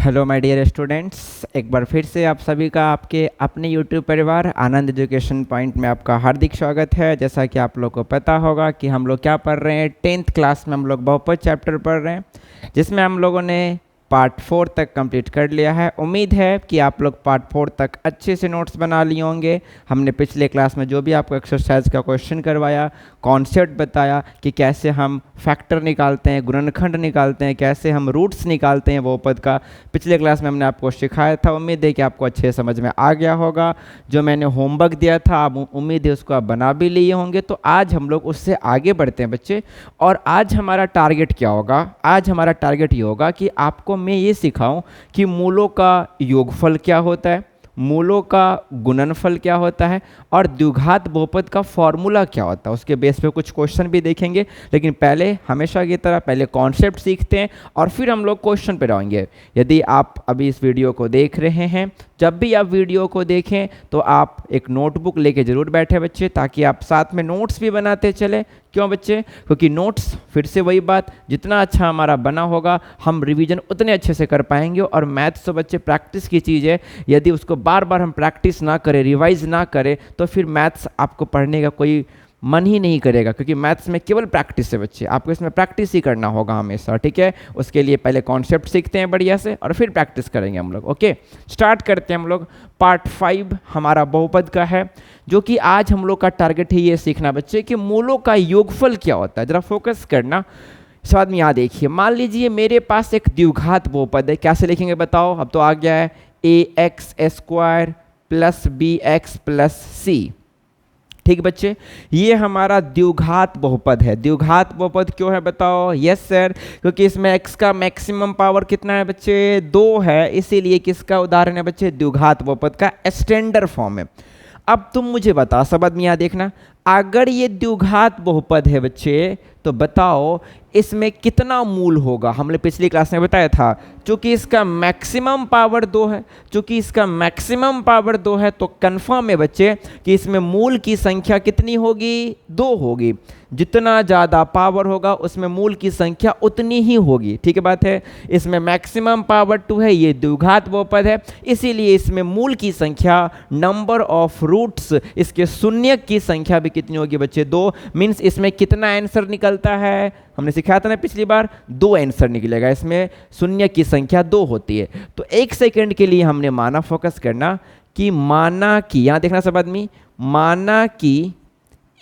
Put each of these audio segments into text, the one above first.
Hello my dear students, एक बार फिर से आप सभी का आपके अपने यूट्यूब परिवार आनंद एजुकेशन पॉइंट में आपका हार्दिक स्वागत है। जैसा कि आप लोग को पता होगा कि हम लोग क्या पढ़ रहे हैं, 10th क्लास में हम लोग बहुपद चैप्टर पढ़ रहे हैं, जिसमें हम लोगों ने पार्ट 4 तक कंप्लीट कर लिया है। उम्मीद है कि आप लोग पार्ट 4 तक अच्छे से नोट्स बना लिए होंगे। हमने पिछले क्लास में जो भी आपको एक्सरसाइज का क्वेश्चन करवाया, कॉन्सेप्ट बताया कि कैसे हम फैक्टर निकालते हैं, गुणनखंड निकालते हैं, कैसे हम रूट्स निकालते हैं बहुपद का, पिछले क्लास में हमने आपको सिखाया था। उम्मीद है कि आपको अच्छे समझ में आ गया होगा। जो मैंने होमवर्क दिया था, आप उम्मीद है उसको आप बना भी लिए होंगे। तो आज हम लोग उससे आगे बढ़ते हैं बच्चे। और आज हमारा टारगेट क्या होगा? आज हमारा टारगेट ये होगा कि आपको मैं ये सिखाऊं कि मूलों का योगफल क्या होता है, मूलों का गुणनफल क्या होता है और द्विघात बहुपद का फॉर्मूला क्या होता है। उसके बेस पे कुछ क्वेश्चन भी देखेंगे, लेकिन पहले हमेशा की तरह पहले कॉन्सेप्ट सीखते हैं और फिर हम लोग क्वेश्चन पे आएंगे। यदि आप अभी इस वीडियो को देख रहे हैं, जब भी आप वीडियो को देखें तो आप एक नोटबुक लेके जरूर बैठे बच्चे, ताकि आप साथ में नोट्स भी बनाते चले। क्यों बच्चे? क्योंकि नोट्स, फिर से वही बात, जितना अच्छा हमारा बना होगा हम रिवीजन उतने अच्छे से कर पाएंगे। और मैथ्स तो बच्चे प्रैक्टिस की चीज़ है। यदि उसको बार बार हम प्रैक्टिस ना करें, रिवाइज ना करें, तो फिर मैथ्स आपको पढ़ने का कोई मन ही नहीं करेगा, क्योंकि मैथ्स में केवल प्रैक्टिस है बच्चे। आपको इसमें प्रैक्टिस ही करना होगा हमेशा, ठीक है। उसके लिए पहले कॉन्सेप्ट सीखते हैं बढ़िया से और फिर प्रैक्टिस करेंगे हम लोग। ओके, स्टार्ट करते हैं हम लोग। पार्ट 5 हमारा बहुपद का है, जो कि आज हम लोग का टारगेट है ये सीखना बच्चे कि मूलों का योगफल क्या होता है। जरा फोकस करना। इस बात में यहाँ देखिए, मान लीजिए मेरे पास एक द्विघात बहुपद है। कैसे लिखेंगे बताओ? अब तो आ गया है ax² plus bx plus c। ठीक बच्चे, ये हमारा द्विघात बहुपद है। द्विघात बहुपद क्यों है बताओ? यस सर, क्योंकि इसमें x का मैक्सिमम पावर कितना है बच्चे? 2 है, इसीलिए किसका उदाहरण है बच्चे? द्विघात बहुपद का स्टैंडर्ड फॉर्म है। अब तुम मुझे बताओ, सब आदमी यहाँ देखना, अगर ये द्विघात बहुपद है बच्चे, तो बताओ इसमें कितना मूल होगा? हमने पिछली क्लास में बताया था, चूंकि इसका मैक्सिमम पावर 2 है, चूंकि इसका मैक्सिमम पावर 2 है, तो कंफर्म है बच्चे कि इसमें मूल की संख्या कितनी होगी? 2 होगी। जितना ज़्यादा पावर होगा उसमें मूल की संख्या उतनी ही होगी। ठीक है बात है। इसमें मैक्सिमम पावर 2 है, ये द्विघात बहुपद है, इसीलिए इसमें मूल की संख्या, नंबर ऑफ रूट्स, इसके शून्य की संख्या भी कितनी होगी बच्चे? 2। मीन्स इसमें कितना आंसर निकलता है? हमने सिखाया था ना पिछली बार, 2 आंसर निकलेगा। इसमें शून्य की संख्या 2 होती है। तो एक सेकंड के लिए हमने माना, फोकस करना कि माना कि, यहां देखना सब आदमी, माना कि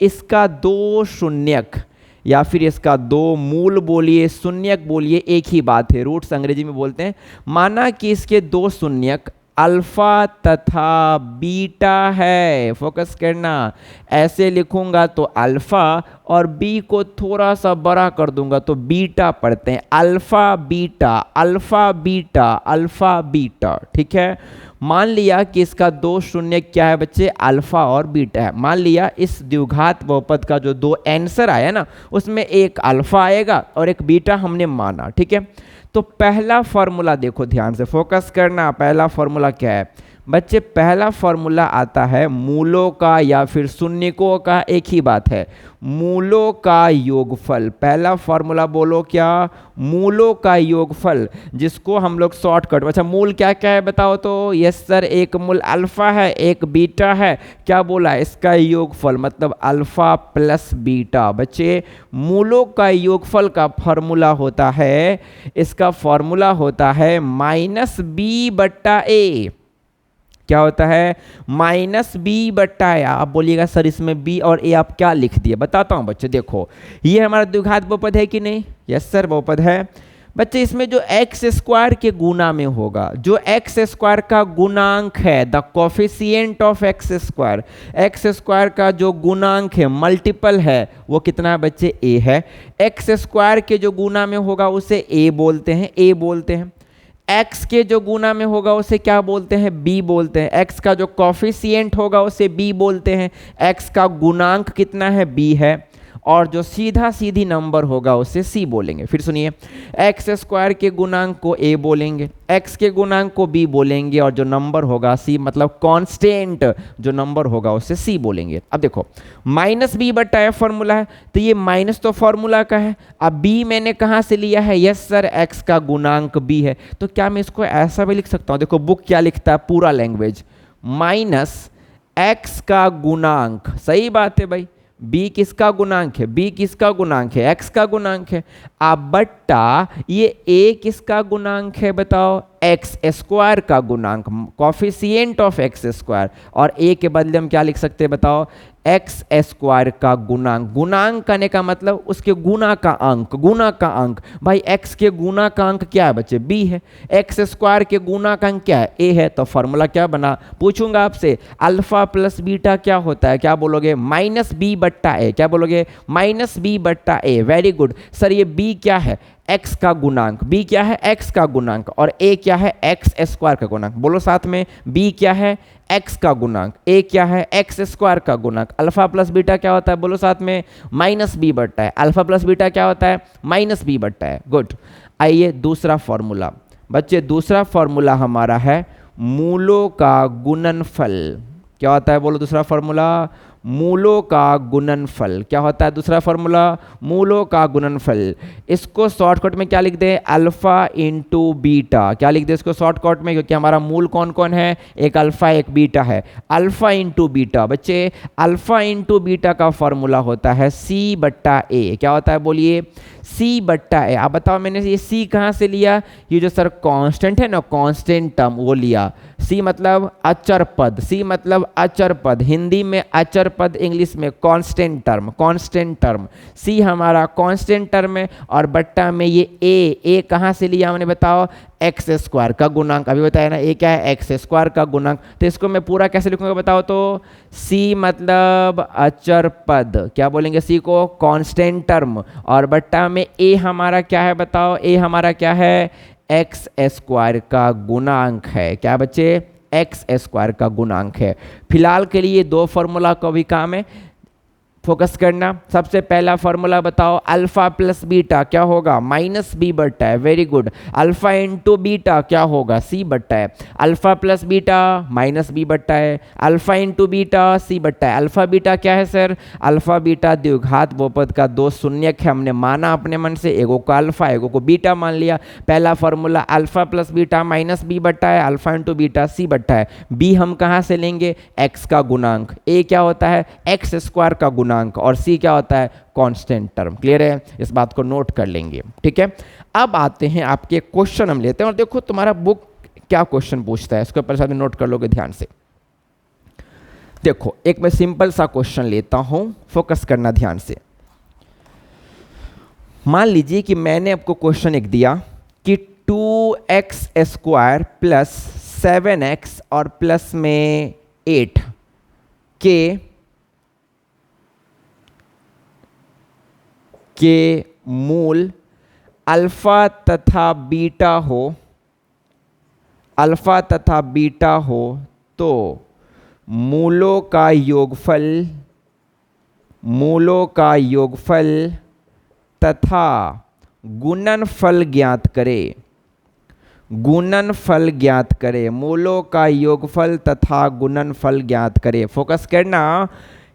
इसका 2 शून्यक या फिर इसका 2 मूल बोलिए, शून्यक बोलिए, एक ही बात है, रूट्स अंग्रेजी में बोलते हैं। माना कि इसके 2 शून्यक अल्फा तथा बीटा है। फोकस करना, ऐसे लिखूंगा तो अल्फा और बी को थोड़ा सा बड़ा कर दूंगा तो बीटा पढ़ते हैं। Alpha beta, alpha beta, alpha beta. ठीक है, मान लिया कि इसका 2 शून्य क्या है बच्चे? अल्फा और बीटा है। मान लिया इस द्विघात बहुपद का जो 2 आंसर आया ना, उसमें एक अल्फा आएगा और एक बीटा हमने माना। ठीक है, तो पहला फॉर्मूला देखो, ध्यान से फोकस करना। पहला फॉर्मूला क्या है बच्चे? पहला फॉर्मूला आता है मूलों का या फिर शून्यकों का, एक ही बात है, मूलों का योगफल। पहला फॉर्मूला बोलो क्या? मूलों का योगफल, जिसको हम लोग शॉर्टकट, अच्छा मूल क्या क्या है बताओ तो? यस सर, एक मूल अल्फा है, एक बीटा है। क्या बोला? इसका योगफल मतलब अल्फा प्लस बीटा। बच्चे, मूलों का योगफल का फॉर्मूला होता है, इसका फॉर्मूला होता है -b/a। क्या होता है? -b/a। आप बोलिएगा सर इसमें b और a आप क्या लिख दिए? बताता हूं बच्चे, देखो ये हमारा द्विघात बहुपद है कि नहीं? यस सर, बहुपद है बच्चे। इसमें जो x² के गुना में होगा, जो x² का गुणांक है, the coefficient of x², x² का जो गुणांक है, मल्टीपल है, वो कितना है बच्चे? a है। x² के जो गुना में होगा उसे a बोलते हैं, a बोलते हैं। x के जो गुना में होगा उसे क्या बोलते हैं? b बोलते हैं। x का जो कोफिशिएंट होगा उसे b बोलते हैं। x का गुणांक कितना है? b है। और जो सीधा सीधी नंबर होगा उसे सी बोलेंगे। फिर सुनिए, एक्स स्क्वायर के गुणांक को ए बोलेंगे, एक्स के गुणांक को बी बोलेंगे, और जो नंबर होगा सी मतलब कांस्टेंट जो नंबर होगा उसे सी बोलेंगे। अब देखो माइनस बी बट्टा एफ फॉर्मूला है, तो ये माइनस तो फॉर्मूला का है, अब बी मैंने कहाँ से लिया है, यस सर एक्स का गुणांक बी है, तो क्या मैं इसको ऐसा भी लिख सकता हूँ, देखो बुक क्या लिखता है पूरा लैंग्वेज, माइनस एक्स का गुणांक, सही बात है भाई, b किसका गुणांक है, b किसका गुणांक है, x का गुणांक है, अब बट्टा ये a किसका गुणांक है बताओ, एक्स स्क्वायर का गुणांक, कॉफिशिएंट ऑफ एक्स स्क्वायर, और a के बदले हम क्या लिख सकते हैं बताओ, एक्स स्क्वायर का गुणांक, गुणांक करने का मतलब उसके गुना का अंक, गुना का अंक, भाई x के गुना का अंक क्या है बच्चे, b है, एक्स स्क्वायर के गुना का अंक क्या है, a है, तो फॉर्मूला क्या बना, पूछूंगा आपसे अल्फा प्लस बीटा क्या होता है, क्या बोलोगे, माइनस बी बट्टा ए, क्या बोलोगे, माइनस बी बट्टा ए, वेरी गुड सर, ये b क्या है, x का गुणांक, b क्या है x का गुणांक, और a क्या है एक्स स्क्वायर का गुणांक, बोलो साथ में, b क्या है x का गुणांक, a क्या है एक्स स्क्वायर का गुणांक, अल्फा प्लस बीटा क्या होता है, बोलो साथ में, माइनस बी बट्टा है, अल्फा प्लस बीटा क्या होता है, माइनस बी बट्टा है, गुड। आइए दूसरा फॉर्मूला बच्चे, दूसरा फॉर्मूला हमारा है मूलों का गुणनफल, क्या होता है बोलो दूसरा फॉर्मूला, मूलों का गुणनफल, क्या होता है दूसरा फॉर्मूला, मूलों का गुणनफल, इसको शॉर्टकट में क्या लिख दें, अल्फा इंटू बीटा, क्या लिख दें इसको शॉर्टकट में, क्योंकि हमारा मूल कौन कौन है, एक अल्फा एक बीटा है, अल्फा इंटू बीटा, बच्चे अल्फा इंटू बीटा का फॉर्मूला होता है सी बट्टा ए, क्या होता है बोलिए, सी बट्टा ए। आप बताओ मैंने ये सी कहाँ से लिया, ये जो सर कांस्टेंट है ना, कांस्टेंट टर्म वो लिया, सी मतलब अचर पद, सी मतलब अचर पद, हिंदी में अचर पद, इंग्लिश में कांस्टेंट टर्म, कांस्टेंट टर्म, सी हमारा कांस्टेंट टर्म है, और बट्टा में ये ए कहाँ से लिया हमने बताओ, एक्स स्क्वायर का गुणांक, अभी बताया ना ए क्या है, एक्स स्क्वायर का गुणांक, तो इसको मैं पूरा कैसे लिखूंगा बताओ, तो सी मतलब अचर पद, क्या बोलेंगे सी को, कांस्टेंट टर्म, और बट्टा में ए हमारा क्या है बताओ, ए हमारा क्या है, एक्स स्क्वायर का गुणांक है, क्या बच्चे, एक्स स्क्वायर का गुणांक है। फिलहाल के लिए दो फॉर्मूला को भी काम है, फोकस करना। सबसे पहला फॉर्मूला बताओ, अल्फा प्लस बीटा क्या होगा, माइनस बी बट्टा है, very good, alpha into beta क्या होगा, सी बट्टा है, alpha plus beta minus B बट्टा है, अल्फा इंटू बीटा सी बट्टा है, अल्फा बीटा क्या है सर, अल्फा बीटा द्विघात बहुपद का दो शून्यक है, हमने माना अपने मन से, एगो को अल्फा एगो को बीटा मान लिया। पहला formula alpha plus beta minus B बट्टा है, अल्फा इंटू बीटा सी बट्टा है, बी हम कहाँ से लेंगे, एक्स का गुणांक, ए क्या होता है एक्स स्क्वायर का गुणांक, और सी क्या होता है कांस्टेंट टर्म। क्लियर है, इस बात को नोट कर लेंगे, ठीक है। अब आते हैं आपके क्वेश्चन हम लेते हैं, और देखो तुम्हारा बुक क्या क्वेश्चन पूछता है, इसको पहले नोट कर लोगे ध्यान से। देखो एक मैं सिंपल सा क्वेश्चन लेता हूं, फोकस करना ध्यान से। मान लीजिए कि मैंने आपको क्वेश्चन एक दिया कि 2x स्क्वायर प्लस 7x और प्लस में 8 के मूल अल्फा तथा बीटा हो, अल्फा तथा बीटा हो, तो मूलों का योगफल तथा गुणनफल ज्ञात करे, गुणनफल ज्ञात करे, मूलों का योगफल तथा गुणनफल ज्ञात करे। फोकस करना,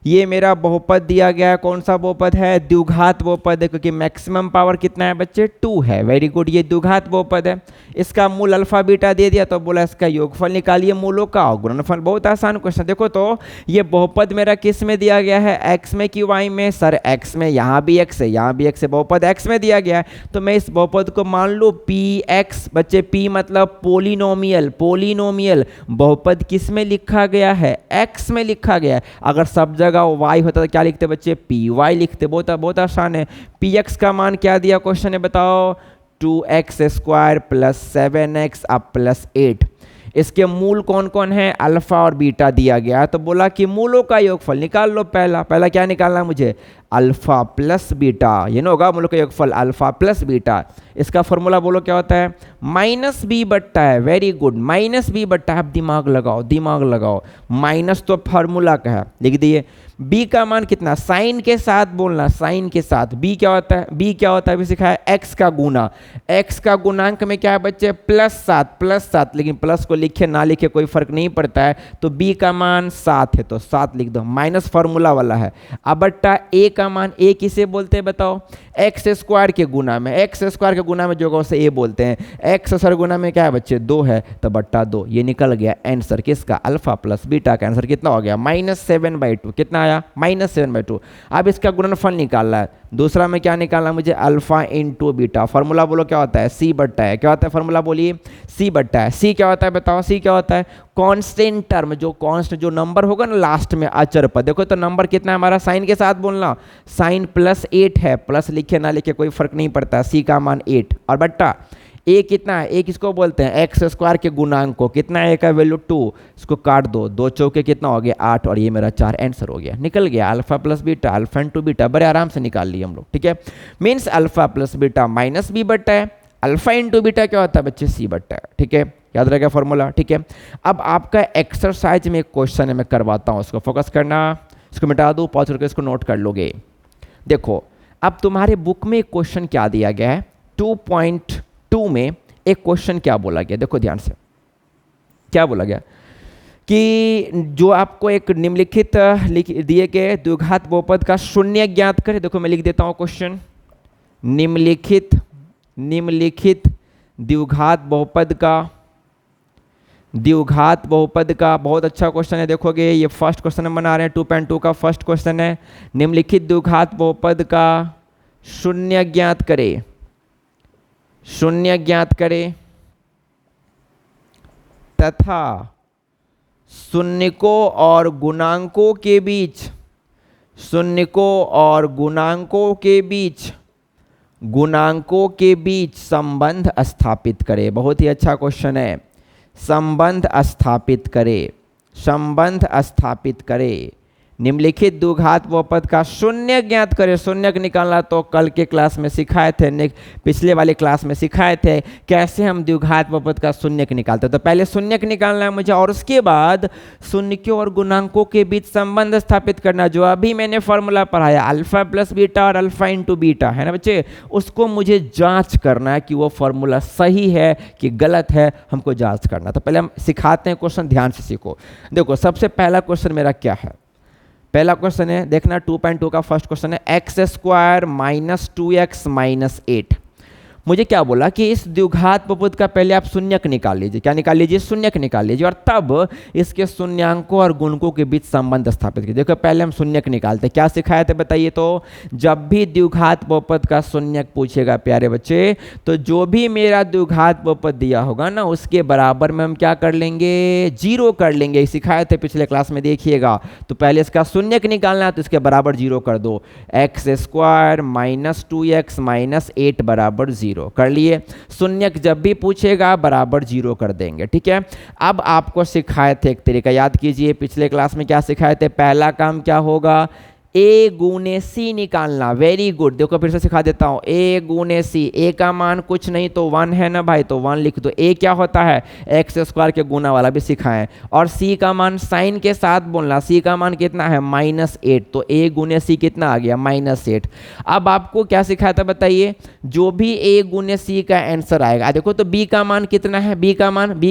ये मेरा बहुपद दिया गया है, कौन सा बहुपद है, द्विघात बहुपद है, क्योंकि मैक्सिमम पावर कितना है बच्चे 2 है, वेरी गुड, ये द्विघात बहुपद है। इसका मूल अल्फा बीटा दे दिया, तो बोला इसका योगफल निकालिए मूलों का और गुणनफल। बहुत आसान क्वेश्चन। देखो तो ये बहुपद मेरा किस में दिया गया है, एक्स में कि वाई में, सर एक्स में, यहाँ भी एक्स है यहाँ भी एक्स है, बहुपद एक्स में दिया गया है, तो मैं इस बहुपद को मान लूँ पी एक्स, बच्चे पी मतलब पोलिनोमियल, पोलिनोमियल बहुपद किस में लिखा गया है, एक्स में लिखा गया है। अगर सब जगह y होता तो क्या लिखते बच्चे, पी वाई लिखते। बहुत आसान है। पी एक्स का मान क्या दिया क्वेश्चन है बताओ, 2x स्क्वायर प्लस 7x अब प्लस 8। इसके मूल कौन कौन है, अल्फा और बीटा दिया गया है, तो बोला कि मूलों का योगफल निकाल लो। पहला क्या निकालना है मुझे, अल्फा प्लस बीटा, ये ना होगा हम लोग का योगफल अल्फा प्लस बीटा। इसका फॉर्मूला बोलो क्या होता है, माइनस बी बट्टा है। वेरी गुड, माइनस बी बट्टा है। अब दिमाग लगाओ, दिमाग लगाओ। माइनस तो फार्मूला का है, लिख दिए। b का मान कितना, साइन के साथ बोलना, साइन के साथ। b क्या होता है, b क्या होता है अभी सिखाया, x का गुना। x का गुणांक में क्या है बच्चे, +7, +7। लेकिन प्लस को लिखे ना लिखे कोई फर्क नहीं पड़ता है, तो b का मान 7 है तो 7 लिख दो, माइनस फार्मूला वाला है। अब बट्टा a का मान, a किसे बोलते हैं बताओ, एक्स स्क्वायर के गुना में, एक्स स्क्वायर के गुना में जो होगा उसे a बोलते हैं। एक्स स्क्वायर गुना में क्या है बच्चे, 2 है तो बट्टा 2। ये निकल गया आंसर किसका, अल्फा प्लस बीटा का आंसर कितना हो गया, -7/2। कितना आया, -7/2। अब इसका गुणनफल निकालना है। दूसरा में क्या निकालना है मुझे, अल्फा इंटू बीटा। फॉर्मूला बोलो क्या होता है, c बट्टा है। क्या होता है फॉर्मूला बोलिए, c बट्टा है। c क्या होता है बताओ, c क्या होता है, कांस्टेंट टर्म, जो कांस्टेंट जो नंबर होगा ना लास्ट में अचर पद। देखो तो नंबर कितना है हमारा, साइन के साथ बोलना, साइन +8 है। प्लस लिखे ना लिखे कोई फर्क नहीं पड़ता। c का मान 8 और बट्टा a कितना है, a किसको बोलते हैं, एक्स स्क्वायर के गुणांक को। कितना है a का वैल्यू 2, इसको काट दो, 2 चौके कितना हो गया 8 और ये मेरा 4 आंसर हो गया, निकल गया alpha plus beta, alpha into beta. बड़े आराम से निकाल लिए हम लोग, ठीक है। Means alpha plus beta minus b बट्टा है, अल्फा इंटू बीटा क्या होता है बच्चे, c बट्टा है, ठीक है। याद रहेगा फॉर्मूला, ठीक है। अब आपका एक्सरसाइज में एक क्वेश्चन है, मैं करवाता हूँ, उसको फोकस करना। इसको मिटा दो, पॉज करके इसको नोट कर लोगे। देखो अब तुम्हारे बुक में एक क्वेश्चन क्या दिया गया है, 2.2 में एक क्वेश्चन क्या बोला गया, देखो ध्यान से। क्या बोला गया कि जो आपको एक निम्नलिखित दिए गए द्विघात बहुपद का शून्य ज्ञात करे। देखो मैं लिख देता हूं क्वेश्चन, निम्नलिखित द्विघात बहुपद का बहुत अच्छा क्वेश्चन है। देखोगे ये फर्स्ट क्वेश्चन हम बना रहे हैं, 2.2 का फर्स्ट क्वेश्चन है। निम्नलिखित द्विघात बहुपद का शून्य ज्ञात करे तथा शून्यकों और गुणांकों के बीच संबंध स्थापित करे। बहुत ही अच्छा क्वेश्चन है, संबंध स्थापित करे। निम्नलिखित द्विघात बहुपद का शून्य ज्ञात करे। शून्य निकालना तो कल के क्लास में सिखाए थे, पिछले वाले क्लास में सिखाए थे कैसे हम द्विघात बहुपद का शून्य निकालते। तो पहले शून्य निकालना है मुझे और उसके बाद शून्यों और गुणांकों के बीच संबंध स्थापित करना। जो अभी मैंने फॉर्मूला पढ़ाया अल्फा प्लस बीटा और अल्फा इंटू बीटा, है ना बच्चे, उसको मुझे जांच करना है कि वो फॉर्मूला सही है कि गलत है, हमको जांच करना। तो पहले हम सिखाते हैं क्वेश्चन, ध्यान से सीखो। देखो सबसे पहला क्वेश्चन मेरा क्या है, पहला क्वेश्चन है देखना 2.2 का फर्स्ट क्वेश्चन है, x² - 2x - 8। मुझे क्या बोला कि इस द्विघात बहुपद का पहले आप शून्यक निकाल लीजिए। क्या निकाल लीजिए, शून्यक निकाल लीजिए, और तब इसके शून्यांकों और गुणकों के बीच संबंध स्थापित कीजिए। देखो पहले हम शून्यक निकालते, क्या सिखाए थे बताइए। तो जब भी द्विघात बहुपद का शून्यक पूछेगा प्यारे बच्चे, तो जो भी मेरा द्विघात बहुपद दिया होगा ना उसके बराबर में हम क्या कर लेंगे, 0 कर लेंगे। सिखाए थे पिछले क्लास में, देखिएगा। तो पहले इसका शून्यक निकालना है तो इसके बराबर 0 कर दो, x² - 2x - 8 बराबर 0 कर लिए। शून्यक जब भी पूछेगा बराबर 0 कर देंगे, ठीक है। अब आपको सिखाए थे एक तरीका, याद कीजिए पिछले क्लास में क्या सिखाए थे। पहला काम क्या होगा, a गुने c निकालना। वेरी गुड, देखो फिर से सिखा देता हूँ, a गुने c। a का मान कुछ नहीं तो 1 है ना भाई, तो 1 लिख दो। a क्या होता है, x² के गुना वाला भी सिखाएं। और c का मान साइन के साथ बोलना, c का मान कितना है -8, तो a गुने c कितना आ गया -8। अब आपको क्या सिखाया था बताइए, जो भी a गुने c का आंसर आएगा। देखो तो b का मान कितना है, b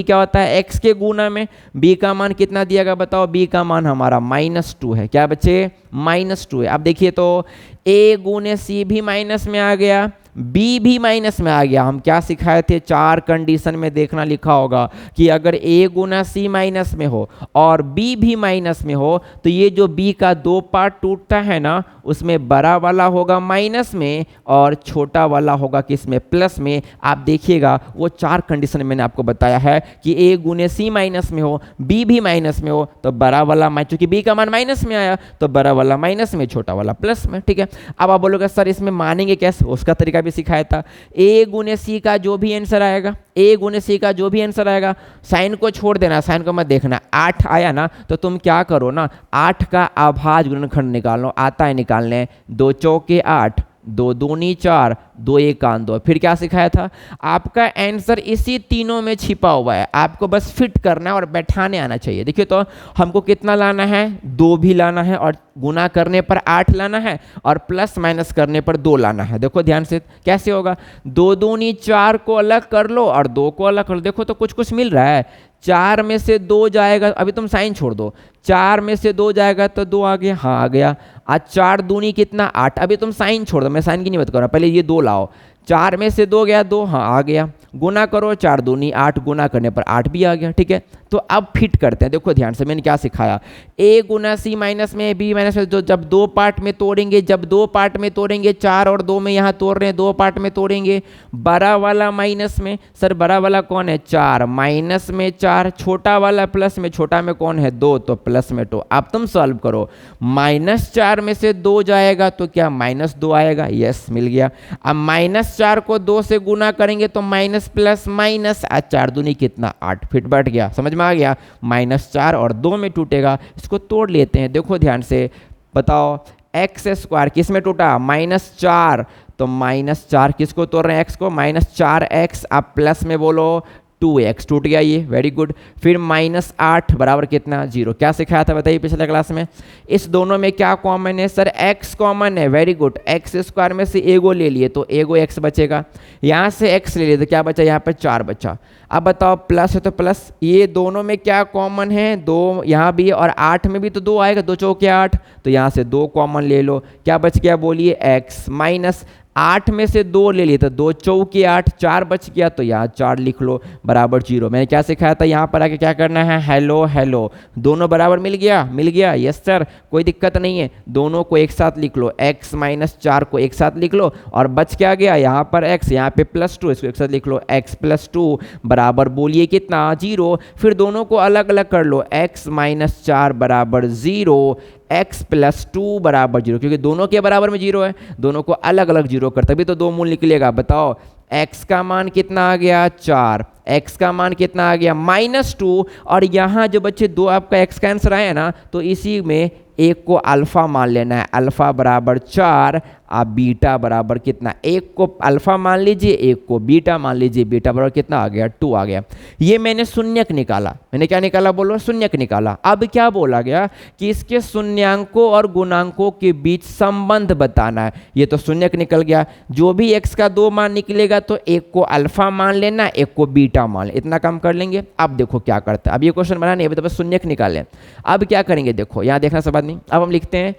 क्या होता है, x के गुना में। b का मान कितना दिया गया बताओ, b का मान हमारा -2 है। क्या बच्चे, -2 है। अब देखिए तो a गुने c भी माइनस में आ गया, b भी माइनस में आ गया। हम क्या सिखाए थे, 4 कंडीशन में देखना लिखा होगा कि अगर a गुना c माइनस में हो और b भी माइनस में हो तो ये जो b का 2 पार्ट टूटता है ना, उसमें बड़ा वाला होगा माइनस में और छोटा वाला होगा किसमें, प्लस में। आप देखिएगा वो 4 कंडीशन मैंने आपको बताया है कि a गुने c माइनस में हो, b भी माइनस में हो तो बड़ा वाला चूंकि b का मान माइनस में आया तो बड़ा वाला माइनस में, छोटा वाला प्लस में, ठीक है। अब आप बोलोगे सर इसमें मानेंगे कैसे, उसका तरीका भी सिखाया था। a गुने c का जो भी आंसर आएगा, a गुने c का जो भी आंसर आएगा, साइन को छोड़ देना, साइन को मत देखना। 8 आया ना तो तुम क्या करो ना, 8 का अभाज्य गुणनखंड निकाल लो। आता है निकाल निकालने हैं। 2 चौके 8, 2 दूनी 4, 2 एक कान 2। फिर क्या सिखाया था, आपका आंसर इसी तीनों में छिपा हुआ है, आपको बस फिट करना है और बैठाने आना चाहिए। देखिए तो हमको कितना लाना है, 2 भी लाना है, और गुना करने पर 8 लाना है, और प्लस माइनस करने पर 2 लाना है। देखो ध्यान से कैसे होगा, 2 दूनी 4 को अलग कर लो और 2 को अलग कर लो। देखो तो कुछ कुछ मिल रहा है, 4 में से 2 जाएगा, अभी तुम साइन छोड़ दो, 4 में से 2 जाएगा तो 2 आ गया, हाँ आ गया। आज 4 दूनी कितना 8, अभी तुम साइन छोड़ दो, मैं साइन की नहीं बात कर रहा, पहले ये 2 लाओ। 4 में से 2 गया 2, हाँ आ गया। गुना करो, 4 दूनी 8, गुना करने पर 8 भी आ गया। ठीक है, तो अब फिट करते हैं। देखो ध्यान से मैंने क्या सिखाया, a गुना सी माइनस में b माइनस में, जब 2 पार्ट में तोड़ेंगे, जब 2 पार्ट में तोड़ेंगे, 4 और 2 में यहाँ तोड़ रहे हैं, 2 पार्ट में तोड़ेंगे, बड़ा वाला माइनस में, सर बड़ा वाला कौन है 4, माइनस में 4, छोटा वाला प्लस में, छोटा में कौन है 2, तो प्लस में 2। अब तुम सॉल्व करो, -4 में से 2 जाएगा तो क्या -2 आएगा, यस मिल गया। अब -4 को 2 से गुना करेंगे तो माइनस प्लस माइनस, आज 4 दूनी कितना 8, फिट बैठ गया, समझ में आ गया। -4 और 2 में टूटेगा, इसको तोड़ लेते हैं। देखो ध्यान से बताओ, एक्स स्क्वायर किस में टूटा, -4, तो -4 किसको तोड़ रहे हैं, x को, -4x, आप प्लस में बोलो 2x, टूट गया ये, वेरी गुड। फिर -8 बराबर कितना 0, क्या सिखाया था बताइए पिछले क्लास में, इस दोनों में क्या कॉमन है, सर x कॉमन है, वेरी गुड। एक्स स्क्वायर में से एगो ले लिए तो एगो x बचेगा, यहाँ से x ले लिए तो क्या बचा, यहाँ पर 4 बचा। अब बताओ प्लस है तो प्लस, ये दोनों में क्या कॉमन है, 2 यहाँ भी और 8 में भी तो 2 आएगा, 2 चौके 8, तो यहाँ से 2 कॉमन ले लो, क्या बच गया बोलिए x, माइनस 8 में से 2 ले लिए तो 2 चौके 8, 4 बच गया, तो यहाँ 4 लिख लो बराबर 0। मैंने क्या सिखाया था, यहाँ पर आके क्या करना है, हेलो हेलो, दोनों बराबर मिल गया, मिल गया, यस सर कोई दिक्कत नहीं है, दोनों को एक साथ लिख लो, x माइनस 4 को एक साथ लिख लो, और बच क्या गया, यहाँ पर x, यहाँ पे +2, इसको एक साथ लिख लो, x + 2 बराबर बोलिए कितना 0। फिर दोनों को अलग अलग कर लो, x माइनस 4 बराबर 0, x + 2 बराबर 0, क्योंकि दोनों के बराबर में 0 है, दोनों को अलग अलग 0 कर, तभी तो 2 मूल निकलेगा। बताओ x का मान कितना आ गया 4, x का मान कितना आ गया -2, और यहाँ जो बच्चे 2 आपका x का आंसर आया ना, तो इसी में एक को अल्फा मान लेना है, अल्फा बराबर 4, आप बीटा बराबर कितना, एक को अल्फा मान लीजिए, एक को बीटा मान लीजिए, बीटा बराबर कितना आ गया 2 आ गया। ये मैंने शून्यक निकाला, मैंने क्या निकाला बोलो, शून्यक निकाला। अब क्या बोला गया कि इसके शून्यांकों और गुणांकों के बीच संबंध बताना है, ये तो शून्यक निकल गया, जो भी x का 2 मान निकलेगा तो एक को अल्फा मान लेना, एक को बीटा मान, इतना काम कर लेंगे। अब देखो क्या करता है, अब ये क्वेश्चन बना नहीं, अभी तो बस शून्यक निकालें। अब क्या करेंगे देखो, यहाँ देखना सब नहीं, अब हम लिखते हैं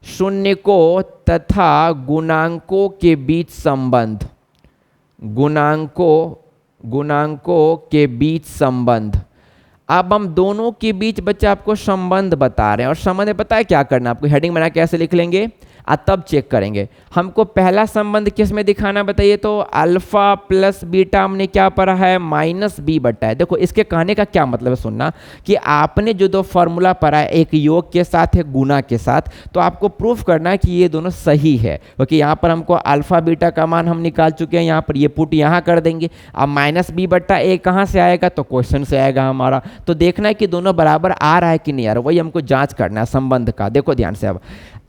शून्य को तथा गुणांकों के बीच संबंध, गुणांकों के बीच संबंध। अब हम दोनों के बीच बच्चे आपको संबंध बता रहे हैं, और संबंध पता है क्या करना, आपको हेडिंग बना के ऐसे लिख लेंगे, तब चेक करेंगे। हमको पहला संबंध किस में दिखाना बताइए, तो अल्फा प्लस बीटा हमने क्या पढ़ा है, -b बटा है। देखो इसके कहने का क्या मतलब है, सुनना कि आपने जो 2 फॉर्मूला पढ़ा है, एक योग के साथ है गुना के साथ, तो आपको प्रूफ करना है कि ये दोनों सही है, क्योंकि यहाँ पर हमको अल्फा बीटा का मान हम निकाल चुके हैं, यहाँ पर ये पुट यहाँ कर देंगे। अब -b बटा a कहाँ से आएगा, तो क्वेश्चन से आएगा हमारा, तो देखना है कि दोनों बराबर आ रहा है कि नहीं आ रहा, वही हमको जांच करना है संबंध का। देखो ध्यान से, अब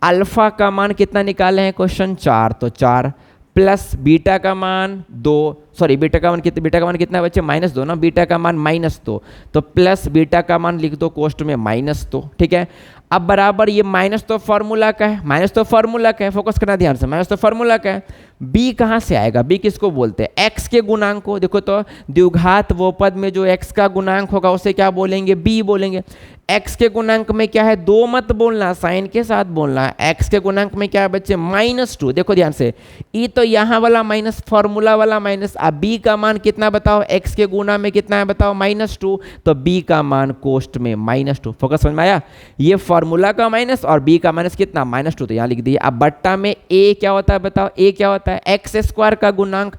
अल्फा का मान कितना निकाले हैं क्वेश्चन 4, तो 4 प्लस बीटा का मान 2, सॉरी बीटा का मान कितना, बीटा का मान कितना है बच्चे -2 ना, बीटा का मान -2, तो प्लस बीटा का मान लिख दो कोष्ट में -2, ठीक है। अब बराबर ये माइनस तो फॉर्मूला का है, माइनस तो फॉर्मूला का है, फोकस करना ध्यान से, माइनस तो फॉर्मूला का है। b कहाँ से आएगा, b किसको बोलते हैं, x के गुणांक को। देखो तो द्विघात वो पद में जो x का गुणांक होगा उसे क्या बोलेंगे, b बोलेंगे। x के गुणांक में क्या है, 2 मत बोलना, साइन के साथ बोलना। x के गुणांक में क्या है बच्चे, -2। देखो ध्यान से, e तो यहाँ वाला माइनस, फॉर्मूला वाला माइनस। अब b का मान कितना बताओ, x के गुणा में कितना है बताओ, -2, तो b का मान कोष्ट में -2। फोकस समझ में आया, ये फॉर्मूला का माइनस और b का माइनस कितना -2, तो यहाँ लिख दिया। अब बट्टा में a क्या होता है बताओ, a क्या होता है, एक्स स्क्वायर का गुणांक,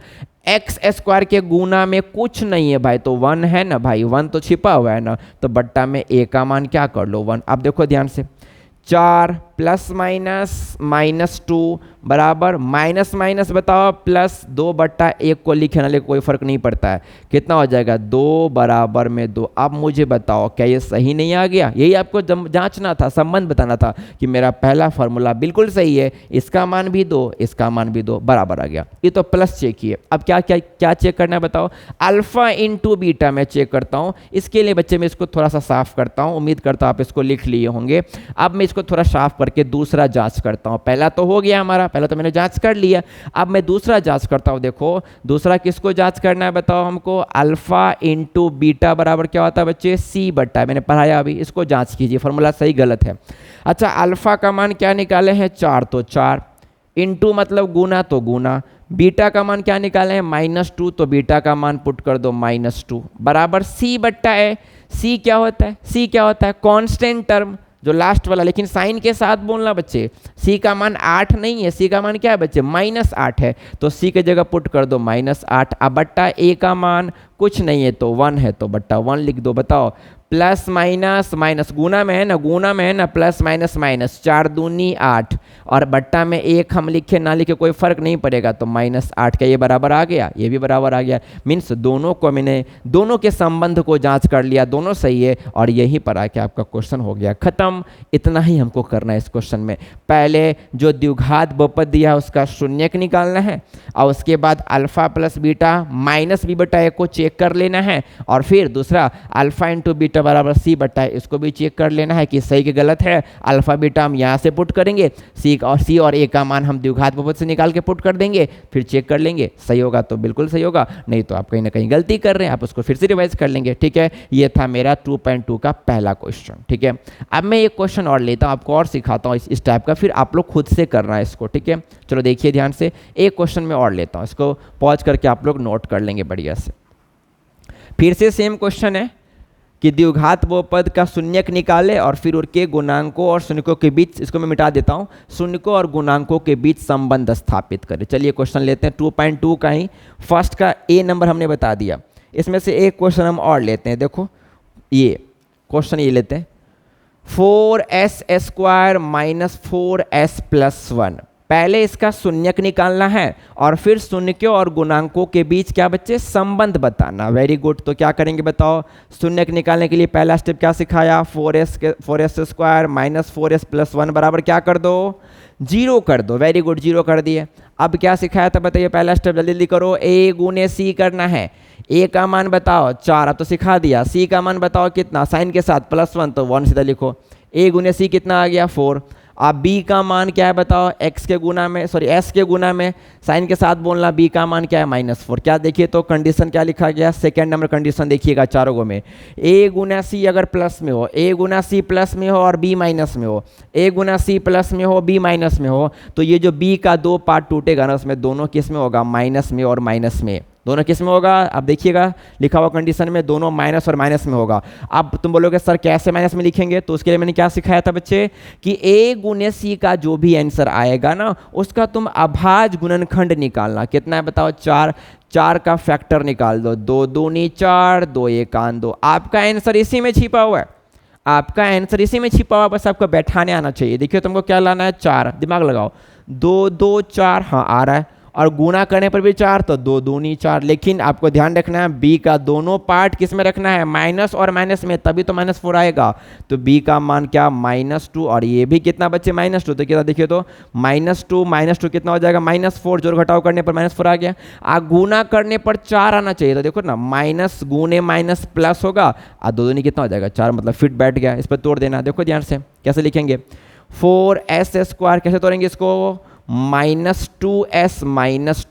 एक्स स्क्वायर के गुना में कुछ नहीं है भाई, तो 1 है ना भाई, 1 तो छिपा हुआ है ना, तो बट्टा में a का मान क्या कर लो 1। अब देखो ध्यान से, 4 प्लस माइनस -2 बराबर माइनस माइनस बताओ प्लस 2/1 को लिखे ना लिखे कोई फर्क नहीं पड़ता है, कितना हो जाएगा 2 बराबर में 2। अब मुझे बताओ क्या ये सही नहीं आ गया? यही आपको जांचना था, संबंध बताना था कि मेरा पहला फॉर्मूला बिल्कुल सही है, इसका मान भी 2 इसका मान भी 2 बराबर आ गया। ये तो प्लस चेक किए, अब क्या क्या क्या चेक करना है बताओ? अल्फा इंटू बीटा में चेक करता हूँ। इसके लिए बच्चे मैं इसको थोड़ा सा साफ करता हूँ, उम्मीद करता हूँ आप इसको लिख लिए होंगे। अब मैं इसको थोड़ा साफ करके दूसरा जांच करता हूँ। पहला तो हो गया हमारा, पहला तो मैंने जांच कर लिया, अब मैं दूसरा जांच करता हूँ। देखो दूसरा किसको जांच करना है बताओ हमको? अल्फा इंटू बीटा बराबर क्या होता है बच्चे? सी बट्टा, मैंने पढ़ाया अभी, इसको जांच कीजिए फॉर्मूला सही गलत है। अच्छा अल्फा का मान क्या निकाले हैं? 4, तो 4 इंटू मतलब गुना तो गुना, बीटा का मान क्या निकाले हैं? -2, तो बीटा का मान पुट कर दो -2 बराबर सी बट्टा है। सी क्या होता है? सी क्या होता है? कांस्टेंट टर्म जो लास्ट वाला, लेकिन साइन के साथ बोलना बच्चे। सी का मान 8 नहीं है, सी का मान क्या है बच्चे? -8 है, तो सी के जगह पुट कर दो -8। अब बट्टा ए का मान कुछ नहीं है तो 1 है, तो बट्टा 1 लिख दो। बताओ प्लस माइनस माइनस गुना में है ना, गुना में है ना, प्लस माइनस माइनस 4 दूनी 8 और बट्टा में 1 हम लिखे ना लिखे कोई फर्क नहीं पड़ेगा, तो -8 का ये बराबर आ गया, ये भी बराबर आ गया। मीन्स दोनों को मैंने दोनों के संबंध को जांच कर लिया, दोनों सही है और यहीं पर आके आपका क्वेश्चन हो गया खत्म। इतना ही हमको करना है इस क्वेश्चन में। पहले जो द्विघात बहुपद दिया है उसका शून्यक निकालना है और उसके बाद alpha plus beta minus B बटा ए को चेक कर लेना है और फिर दूसरा अल्फा इंटू बीटा बराबर सी बटा है, इसको भी चेक कर लेना है कि सही कि गलत है। अल्फा बीटा हम यहाँ से पुट करेंगे, सी और ए का मान हम द्विघात बहुपद से निकाल के पुट कर देंगे, फिर चेक कर लेंगे, सही होगा तो बिल्कुल सही होगा, नहीं तो आप कहीं ना कहीं गलती कर रहे हैं, आप उसको फिर से रिवाइज कर लेंगे। ठीक है, ये था मेरा 2.2 का पहला क्वेश्चन। ठीक है, अब मैं एक क्वेश्चन और लेता हूँ, आपको और सिखाता हूँ इस टाइप का, फिर आप लोग खुद से करना है इसको। ठीक है, चलो देखिए ध्यान से, एक क्वेश्चन में और लेता हूँ, इसको पॉज करके आप लोग नोट कर लेंगे बढ़िया से। फिर से सेम क्वेश्चन है कि द्विघात बहुपद का शून्यक निकाले और फिर उनके गुणांकों और शून्यकों के बीच, इसको मैं मिटा देता हूँ, शून्यकों और गुणांकों के बीच संबंध स्थापित करें। चलिए क्वेश्चन लेते हैं 2.2 का ही। फर्स्ट का ए नंबर हमने बता दिया, इसमें से एक क्वेश्चन हम और लेते हैं। देखो ये क्वेश्चन ये लेते हैं, 4s square minus 4s plus 1। पहले इसका शून्यक निकालना है और फिर शून्यकों और गुणांकों के बीच क्या बच्चे? संबंध बताना। वेरी गुड, तो क्या करेंगे बताओ? शून्यक निकालने के लिए पहला स्टेप क्या सिखाया? 4s square minus 4s plus 1 बराबर क्या कर दो? 0 कर दो। वेरी गुड, 0 कर दिए। अब क्या सिखाया था बताइए? पहला स्टेप जल्दी जल्दी करो, a गुने c करना है। a का मान बताओ 4, अब तो सिखा दिया। c का मान बताओ कितना? साइन के साथ +1, तो 1 सीधा लिखो। a गुने c कितना आ गया? 4। अब b का मान क्या है बताओ? x के गुना में, सॉरी s के गुना में साइन के साथ बोलना, b का मान क्या है? -4। क्या देखिए तो कंडीशन क्या लिखा गया? सेकेंड नंबर कंडीशन देखिएगा चारों को में, a गुना c अगर प्लस में हो, a गुना c प्लस में हो और b माइनस में हो, a गुना c प्लस में हो b माइनस में हो, तो ये जो b का 2 पार्ट टूटेगा ना, उसमें दोनों किस में होगा? माइनस में और माइनस में, दोनों किस में होगा? अब देखिएगा लिखा हुआ कंडीशन में दोनों माइनस और माइनस में होगा। अब तुम बोलोगे सर कैसे माइनस में लिखेंगे? तो उसके लिए मैंने क्या सिखाया था बच्चे कि a गुने c का जो भी आंसर आएगा ना, उसका तुम अभाज गुणनखंड निकालना। कितना है बताओ? 4। 4 का फैक्टर निकाल दो, 2 दूनी 4, 2 1 2। आपका आंसर इसी में छिपा हुआ है, आपका आंसर इसी में छिपा हुआ, बस आपको बैठाने आना चाहिए। देखिए तुमको क्या लाना है? 4, दिमाग लगाओ। 2 2 4, हाँ आ रहा है, और गुना करने पर भी 4, तो 2 दूनी 4। लेकिन आपको ध्यान रखना है बी का दोनों पार्ट किस में रखना है? माइनस और माइनस में, तभी तो -4 आएगा। तो बी का मान क्या? -2, और ये भी कितना बच्चे? -2। तो कितना देखिए तो -2 कितना हो जाएगा? -4। जोड़ घटाव करने पर -4 आ गया। गुना करने पर 4 आना चाहिए, तो देखो ना, माइनस गुने माइनस प्लस होगा, 2 दूनी कितना हो जाएगा? 4, मतलब फिट बैठ गया। इस पर तोड़ देना, देखो ध्यान से कैसे लिखेंगे। 4s स्क्वायर कैसे तोड़ेंगे इसको? -2s माइनस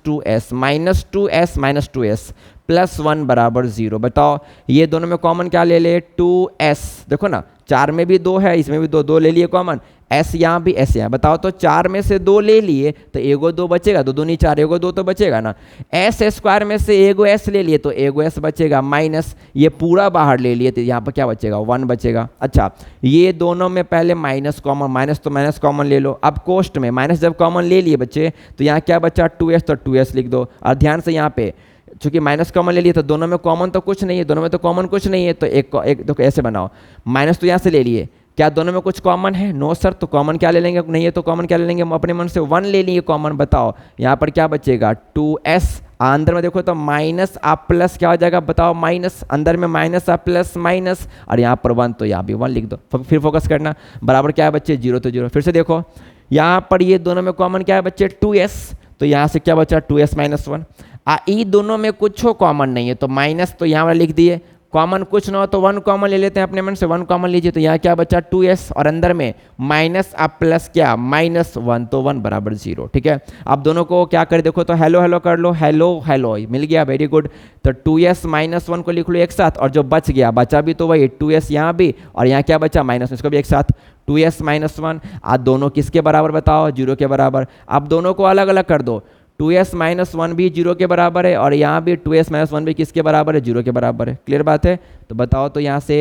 2s प्लस 1 बराबर 0। बताओ ये दोनों में कॉमन क्या ले ले? 2s। देखो ना, 4 में भी 2 है, इसमें भी 2 ले लिए कॉमन, s यहाँ भी s यहाँ। बताओ तो 4 में से 2 ले लिए तो एगो 2 बचेगा, 2 दूनी 4, एगो 2 तो बचेगा ना। s स्क्वायर में से एगो s ले लिए तो एगो s बचेगा, माइनस ये पूरा बाहर ले लिए तो यहाँ पर क्या बचेगा? 1 बचेगा। अच्छा, ये दोनों में पहले माइनस कॉमन, माइनस तो माइनस कॉमन ले लो। अब कोष्ट में माइनस जब कॉमन ले लिए बच्चे तो यहाँ क्या बचा? 2s, तो 2s लिख दो। और ध्यान से यहाँ पे चूंकि माइनस कॉमन ले लिए तो दोनों में कॉमन तो कुछ नहीं है, दोनों में तो कॉमन कुछ नहीं है, तो एक तो ऐसे बनाओ, माइनस तो यहाँ से ले लिए, क्या दोनों में कुछ कॉमन है? No sir. तो कॉमन क्या ले लेंगे? नहीं है तो कॉमन क्या ले लेंगे? हम अपने मन से 1 ले लेंगे कॉमन। बताओ यहाँ पर क्या बचेगा? 2s। अंदर में देखो तो माइनस आप प्लस क्या हो जाएगा? बताओ माइनस, अंदर में माइनस आप प्लस माइनस, और यहाँ पर 1 तो यहाँ भी 1 लिख दो। फिर फोकस करना, बराबर क्या है बच्चे? 0 तो 0। फिर से देखो यहाँ पर ये दोनों में कॉमन क्या है बच्चे? 2s। तो यहाँ से क्या बचा? 2s minus 1। ई दोनों में कुछ हो कॉमन नहीं है तो माइनस, तो यहाँ वाला लिख दिए। कॉमन कुछ ना हो तो 1 कॉमन ले लेते हैं अपने मन से, 1 कॉमन लीजिए। तो यहाँ क्या बचा? 2s, और अंदर में माइनस आप प्लस क्या? माइनस 1, तो 1 बराबर 0। ठीक है, आप दोनों को क्या कर देखो तो हेलो हेलो कर लो, हेलो हेलो मिल गया, वेरी गुड। तो 2s माइनस 1 को लिख लो एक साथ, और जो बच गया, बचा भी तो वही 2s यहाँ भी, और यहाँ क्या बचा? माइनस, इसको भी एक साथ 2s माइनस 1। आप दोनों किसके बराबर बताओ? 0 के बराबर। आप दोनों को अलग अलग कर दो, 2s माइनस 1 भी 0 के बराबर है, और यहाँ भी 2s माइनस 1 भी किसके बराबर है? 0 के बराबर है। क्लियर बात है? तो बताओ तो यहाँ से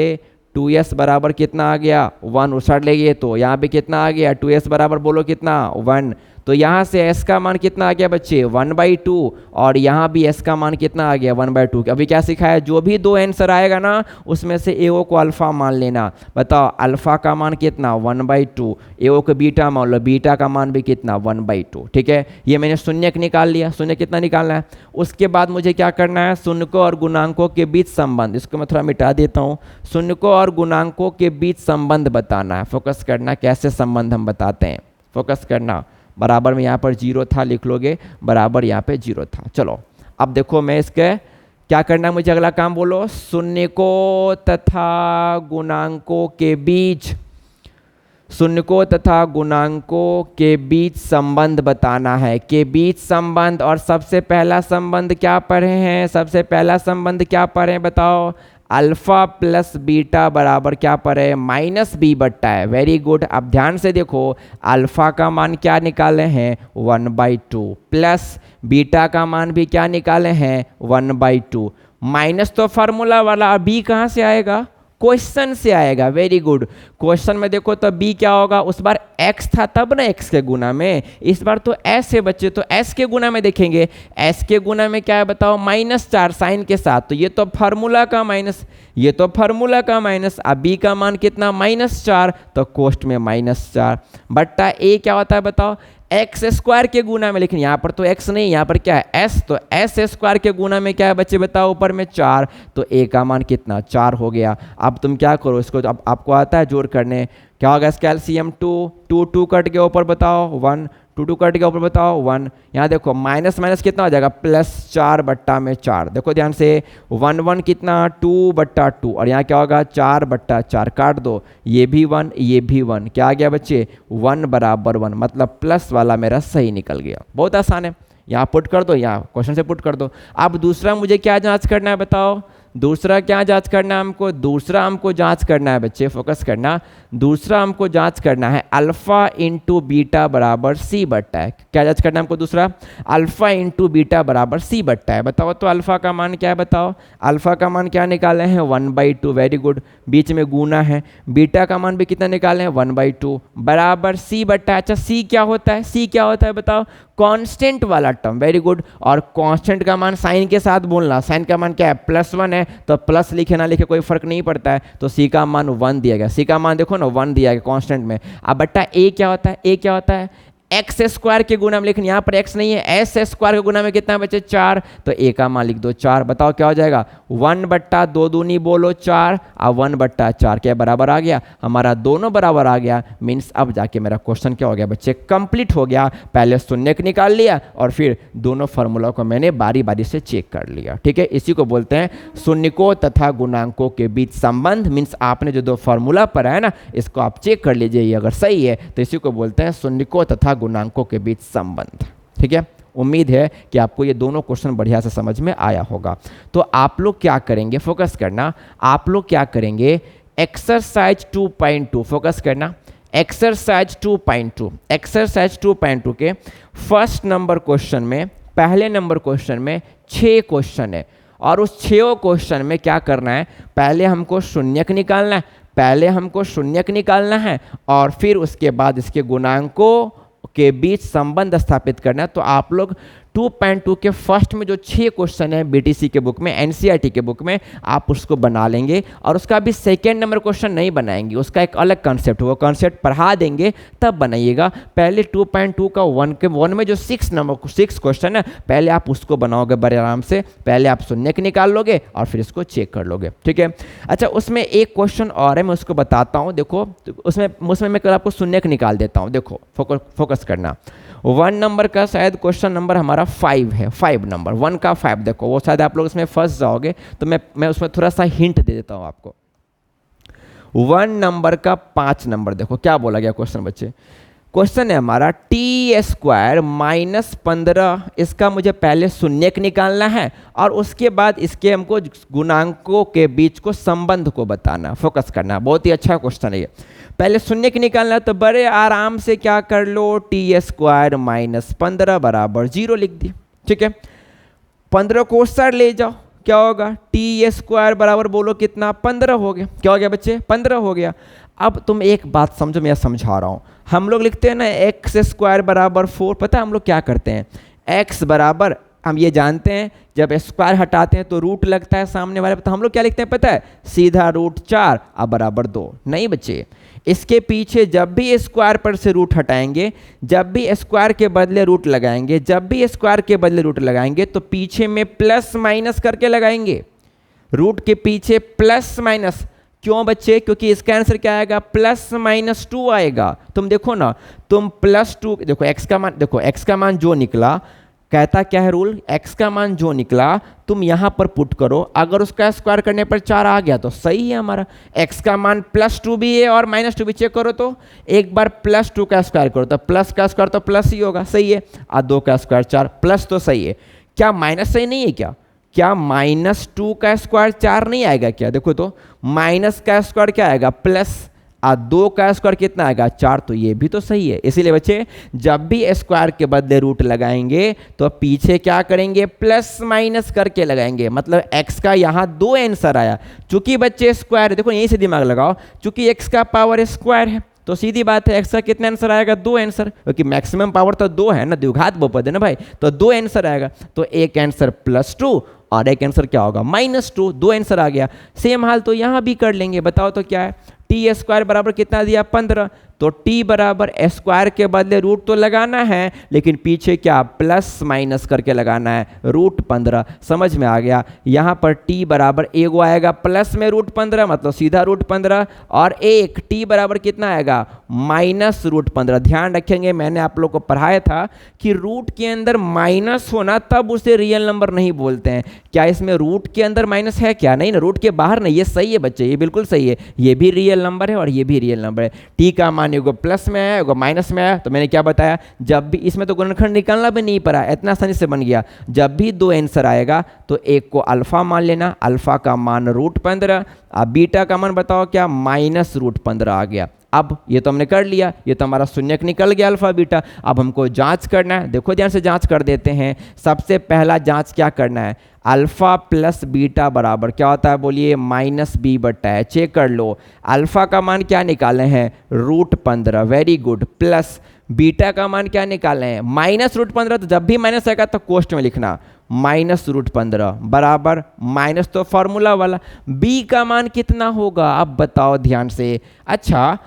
2s बराबर कितना आ गया? 1 उछाड़ लेंगे तो यहाँ भी कितना आ गया? 2s बराबर बोलो कितना? 1। तो यहाँ से s का मान कितना आ गया बच्चे? 1/2, और यहाँ भी s का मान कितना आ गया? 1/2। अभी क्या सिखाया? जो भी दो आंसर आएगा ना उसमें से एओ को अल्फा मान लेना। बताओ अल्फा का मान कितना? 1/2। एओ को बीटा मान लो, बीटा का मान भी कितना? 1/2। ठीक है, ये मैंने शून्यक निकाल लिया। शून्य कितना निकालना है? उसके बाद मुझे क्या करना है? शून्यकों और गुणांकों के बीच संबंध, इसको मैं थोड़ा मिटा देता हूँ। शून्यकों और गुणांकों के बीच संबंध बताना है। फोकस करना, कैसे संबंध हम बताते हैं, फोकस करना। बराबर में यहाँ पर 0 था, लिख लोगे, बराबर यहाँ पे 0 था। चलो अब देखो, मैं इसके क्या करना है मुझे? अगला काम बोलो। शून्यकों तथा गुणांकों के बीच, शून्यकों तथा गुणांकों के बीच संबंध बताना है। के बीच संबंध, और सबसे पहला संबंध क्या पढ़े हैं? सबसे पहला संबंध क्या पढ़े बताओ? अल्फा प्लस बीटा बराबर क्या पढ़े? माइनस बी बट्टा है। Very good. अब ध्यान से देखो, अल्फा का मान क्या निकाले हैं? 1/2, प्लस बीटा का मान भी क्या निकाले हैं? 1/2। माइनस तो फार्मूला वाला, बी कहाँ से आएगा? क्वेश्चन से आएगा। Very good. क्वेश्चन में देखो तो बी क्या होगा? उस बार x था तब ना x के गुना में, इस बार तो s है बच्चे, तो s के गुना में देखेंगे। s के गुना में क्या है बताओ? -4 साइन के साथ, तो ये तो फार्मूला का माइनस, ये तो फार्मूला का माइनस। अब b का मान कितना? -4, तो कोष्ट में -4 बट्टा a क्या होता है बताओ? एक्स स्क्वायर के गुना में, लेकिन यहाँ पर तो x नहीं, यहाँ पर क्या है? s, तो s स्क्वायर के गुना में क्या है बच्चे बताओ? ऊपर में 4, तो a का मान कितना? 4 हो गया। अब तुम क्या करो इसको, अब आपको आता है जोड़ करने, क्या होगा इसका एलसीएम? 2 कट के ऊपर बताओ 1, 2 कट के ऊपर बताओ 1। यहाँ देखो माइनस माइनस कितना हो जाएगा? +4 बट्टा में 4। देखो ध्यान से, 1 कितना? 2/2, और यहाँ क्या होगा? 4/4। काट दो, ये भी 1, ये भी 1। क्या आ गया बच्चे? 1 बराबर 1, मतलब प्लस वाला मेरा सही निकल गया। बहुत आसान है, यहाँ पुट कर दो, यहाँ क्वेश्चन से पुट कर दो। अब दूसरा मुझे क्या जांच करना है बताओ? दूसरा क्या जांच करना है हमको? दूसरा हमको जांच करना है बच्चे, फोकस करना। दूसरा हमको जांच करना है अल्फा इंटू बीटा बराबर सी बट्टा है। क्या जांच करना है हमको? दूसरा अल्फा इंटू बीटा बराबर सी बट्टा है। बताओ तो अल्फा का मान क्या है बताओ? अल्फा का मान क्या निकाले हैं? 1/2। वेरी गुड, बीच में गुना है। बीटा का मान भी कितना निकाले हैं? 1/2 बराबर सी बट्टा। अच्छा सी क्या होता है? सी क्या होता है बताओ? कांस्टेंट वाला टर्म। Very good. और कांस्टेंट का मान साइन के साथ बोलना। साइन का मान क्या है? +1 है, तो प्लस लिखे ना लिखे कोई फर्क नहीं पड़ता है, तो सी का मान 1 दिया गया। सी का मान देखो ना 1 दिया गया कांस्टेंट में। अब बट्टा ए क्या होता है? ए क्या होता है? एक्स स्क्वायर के गुना में, लेकिन यहाँ पर एक्स नहीं है, एस स्क्वायर के गुना में कितना बचे? 4, तो ए का मान लिख दो 4। बताओ क्या हो जाएगा? 1/2 दूनी बोलो 4, और 1/4 क्या बराबर आ गया? हमारा दोनों बराबर आ गया। मीन्स अब जाके मेरा क्वेश्चन क्या हो गया बच्चे? कंप्लीट हो गया। पहले शून्यक निकाल लिया, और फिर दोनों फार्मूला को मैंने बारी बारी से चेक कर लिया। ठीक है, इसी को बोलते हैं शून्यकों तथा गुणांकों के बीच संबंध। मीन्स आपने जो दो फार्मूला पढ़ा है ना, इसको आप चेक कर लीजिए, ये अगर सही है तो इसी को बोलते हैं शून्यकों तथा गुणांकों के बीच संबंध। ठीक है, उम्मीद है कि आपको ये दोनों क्वेश्चन बढ़िया से समझ में आया होगा। तो आप लोग क्या करेंगे, फोकस करना, आप लोग क्या करेंगे? एक्सरसाइज 2.2, फोकस करना, एक्सरसाइज 2.2, एक्सरसाइज 2.2 के फर्स्ट नंबर क्वेश्चन में, पहले नंबर क्वेश्चन में 6 क्वेश्चन है, और उस 6 क्वेश्चन में क्या करना है? पहले हमको शून्यक निकालना है, पहले हमको शून्यक निकालना है, और फिर उसके बाद इसके गुणांकों के बीच संबंध स्थापित करना है। तो आप लोग 2.2 के फर्स्ट में जो 6 क्वेश्चन है बीटीसी के बुक में, एनसीईआरटी के बुक में, आप उसको बना लेंगे और उसका भी सेकेंड नंबर क्वेश्चन नहीं बनाएंगे, उसका एक अलग कॉन्सेप्ट, वो कॉन्सेप्ट पढ़ा देंगे तब बनाइएगा। पहले 2.2 का 1 में जो 6 क्वेश्चन है पहले आप उसको बनाओगे बड़े आराम से, पहले आप शून्य निकाल लोगे और फिर इसको चेक कर लोगे, ठीक है। अच्छा, उसमें एक क्वेश्चन और है, मैं उसको बताता हूँ। देखो उसमें मैं आपको शून्य निकाल देता हूँ। देखो फोकस करना। 1 नंबर का शायद क्वेश्चन नंबर हमारा 5 है, 5 नंबर 1 का 5। देखो वो शायद आप लोग इसमें फंस जाओगे, तो मैं उसमें थोड़ा सा हिंट दे देता हूँ आपको। 1 नंबर का 5 नंबर, देखो क्या बोला गया क्वेश्चन बच्चे। क्वेश्चन है हमारा t² माइनस 15, इसका मुझे पहले शून्यक निकालना है और उसके बाद इसके हमको गुणांकों के बीच को संबंध को बताना। फोकस करना, बहुत ही अच्छा क्वेश्चन है ये। पहले शून्यक निकालना तो बड़े आराम से क्या कर लो, t² माइनस 15 बराबर 0 लिख दी, ठीक है। 15 को उस साइड ले जाओ, क्या होगा, t² बराबर बोलो कितना, 15 हो गया। क्या हो गया बच्चे, 15 हो गया। अब तुम एक बात समझो, मैं समझा रहा हूँ। हम लोग लिखते हैं ना x² बराबर 4, पता है हम लोग क्या करते हैं, x बराबर, हम ये जानते हैं जब स्क्वायर हटाते हैं तो रूट लगता है सामने वाले, तो हम लोग क्या लिखते हैं पता है, सीधा √4 अब बराबर 2। नहीं बच्चे, इसके पीछे जब भी स्क्वायर पर से रूट हटाएंगे, जब भी स्क्वायर के बदले रूट लगाएंगे, जब भी स्क्वायर के बदले रूट लगाएंगे तो पीछे में प्लस माइनस करके लगाएंगे। रूट के पीछे प्लस माइनस, क्यों बच्चे, क्योंकि इसका आंसर क्या आएगा, +-2 आएगा। तुम देखो ना, तुम +2, देखो x का मान, देखो x का मान जो निकला, कहता क्या है रूल, x का मान जो निकला तुम यहां पर पुट करो, अगर उसका स्क्वायर करने पर 4 आ गया तो सही है हमारा। x का मान +2 भी है और -2 भी, चेक करो तो एक बार +2 का स्क्वायर करो तो प्लस का स्क्वायर तो प्लस ही होगा, सही है। और 2 का स्क्वायर 4, प्लस तो सही है। क्या माइनस सही नहीं है क्या, क्या -2 का स्क्वायर 4 नहीं आएगा क्या, देखो तो माइनस का स्क्वायर क्या आएगा, प्लस, और 2 का स्क्वायर कितना आएगा, 4, तो ये भी तो सही है। इसीलिए बच्चे जब भी स्क्वायर के बदले रूट लगाएंगे तो पीछे क्या करेंगे, प्लस माइनस करके लगाएंगे। मतलब x का यहाँ 2 आंसर आया, चूंकि बच्चे स्क्वायर, देखो यहीं से दिमाग लगाओ, चूंकि x का पावर स्क्वायर है तो सीधी बात है x का कितना आंसर आएगा, 2 आंसर, क्योंकि मैक्सिमम पावर तो 2 है ना, द्विघात बहुपद है ना भाई, तो 2 आंसर आएगा। तो एक आंसर +2 और एक आंसर क्या होगा, -2, 2 आंसर आ गया। सेम हाल तो यहाँ भी कर लेंगे, बताओ तो क्या है, t² बराबर कितना दिया, 15, तो t बराबर स्क्वायर के बदले रूट तो लगाना है, लेकिन पीछे क्या प्लस माइनस करके लगाना है, √15। समझ में आ गया। यहाँ पर t बराबर एगो आएगा प्लस में √15, मतलब सीधा √15, और एक t बराबर कितना आएगा, -√15। ध्यान रखेंगे, मैंने आप लोग को पढ़ाया था कि रूट के अंदर माइनस होना तब उसे रियल नंबर नहीं बोलते हैं। क्या इसमें रूट के अंदर माइनस है क्या, नहीं ना, रूट के बाहर नहीं, ये सही है बच्चे, ये बिल्कुल सही है, ये भी रियल नंबर है और ये भी रियल नंबर है। t का मान एगो प्लस में आया, एगो माइनस में आया, तो मैंने क्या बताया, जब भी इसमें तो गुणनखंड निकालना भी नहीं पड़ा, इतना आसानी से बन गया। जब भी 2 आंसर आएगा तो एक को अल्फा मान लेना, अल्फा का मान √15, अब बीटा का मान बताओ क्या, -√15 आ गया। अब ये तो हमने कर लिया, ये तो हमारा शून्यक निकल गया अल्फा बीटा। अब हमको जांच करना है, देखो ध्यान से जांच कर देते हैं। सबसे पहला जांच क्या करना है, अल्फा प्लस बीटा बराबर क्या होता है, बोलिए -b/, चेक कर लो। अल्फा का मान क्या निकाले हैं, √15, वेरी गुड, प्लस बीटा का मान क्या निकाले हैं, -√15। तो जब भी माइनस आएगा तो कोष्ट में लिखना -√15 बराबर माइनस, तो फॉर्मूला वाला। b का मान कितना होगा, अब बताओ ध्यान से। अच्छा,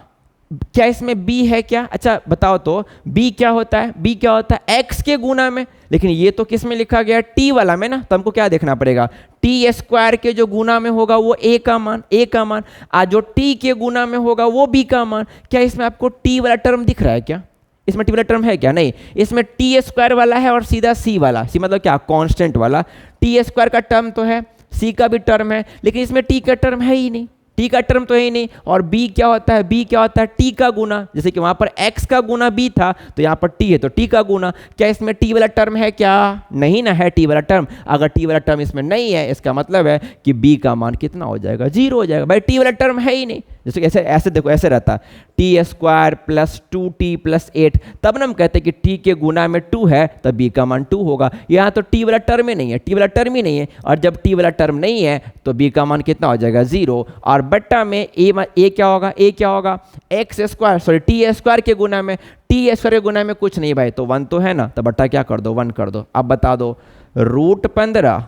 क्या इसमें b है क्या, अच्छा बताओ तो b क्या होता है, b क्या होता है, x के गुना में, लेकिन ये तो किस में लिखा गया, t वाला में ना, तो हमको क्या देखना पड़ेगा, t² के जो गुना में होगा वो a का मान, आज जो t के गुना में होगा वो b का मान। क्या इसमें आपको t वाला टर्म दिख रहा है क्या, इसमें t वाला टर्म है क्या, नहीं, इसमें t² वाला है और सीधा c वाला, c मतलब क्या, कांस्टेंट वाला। t² का टर्म तो है, c का भी टर्म है, लेकिन इसमें t का टर्म है ही नहीं, t का टर्म तो है ही नहीं। और b क्या होता है, b क्या होता है, t का गुना, जैसे कि वहां पर x का गुना b था तो यहाँ पर t है तो t का गुना। क्या इसमें t वाला टर्म है क्या, नहीं ना है t वाला टर्म। अगर t वाला टर्म इसमें नहीं है, इसका मतलब है कि b का मान कितना हो जाएगा, 0 हो जाएगा। भाई t वाला टर्म है ही नहीं, जैसे ऐसे ऐसे देखो, ऐसे रहता t² + 2t + 8, तब ना हम कहते हैं कि t के गुना में 2 है तो b का मान 2 होगा। यहाँ तो t वाला टर्म ही नहीं है, t वाला टर्म ही नहीं है, और जब t वाला टर्म नहीं है तो b का मान कितना हो जाएगा, 0। और बट्टा में ए क्या होगा, ए क्या होगा, x square sorry T square के गुना में, टी स्क्वायर के गुना में कुछ नहीं भाई, तो 1 तो है ना, तो बट्टा क्या कर दो 1 कर दो। अब बता दो रूट 15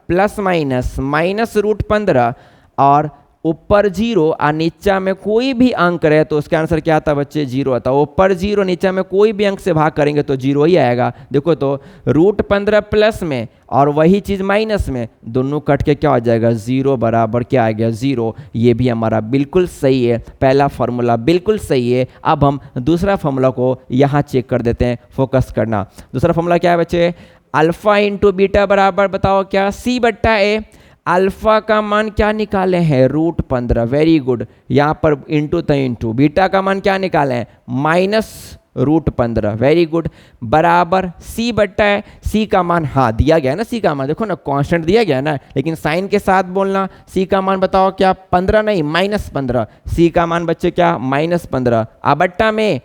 प्लस माइनस रूट 15 और ऊपर 0 और नीचा में कोई भी अंक रहे तो उसका आंसर क्या आता बच्चे 0 आता। ऊपर 0 नीचा में कोई भी अंक से भाग करेंगे तो 0 ही आएगा। देखो तो रूट 15 प्लस में और वही चीज़ माइनस में, दोनों कट के क्या हो जाएगा 0 बराबर क्या आ गया 0। ये भी हमारा बिल्कुल सही है, पहला फॉर्मूला बिल्कुल सही है। अब हम दूसरा फॉर्मूला को यहाँ चेक कर देते हैं, फोकस करना। दूसरा फॉर्मूला क्या है बच्चे, अल्फा इंटू बीटा बराबर बताओ क्या, सी बट्टा ए। अल्फा का मान क्या निकाले हैं रूट 15, वेरी गुड। यहाँ पर इंटू तो इंटू, बीटा का मान क्या निकाले हैं माइनस रूट 15, वेरी गुड, बराबर सी बट्टा है। सी का मान हाँ दिया गया ना, सी का मान देखो ना कांस्टेंट दिया गया ना, लेकिन साइन के साथ बोलना। सी का मान बताओ क्या 15 नहीं -15, सी का मान बच्चे क्या -15। अब बट्टा में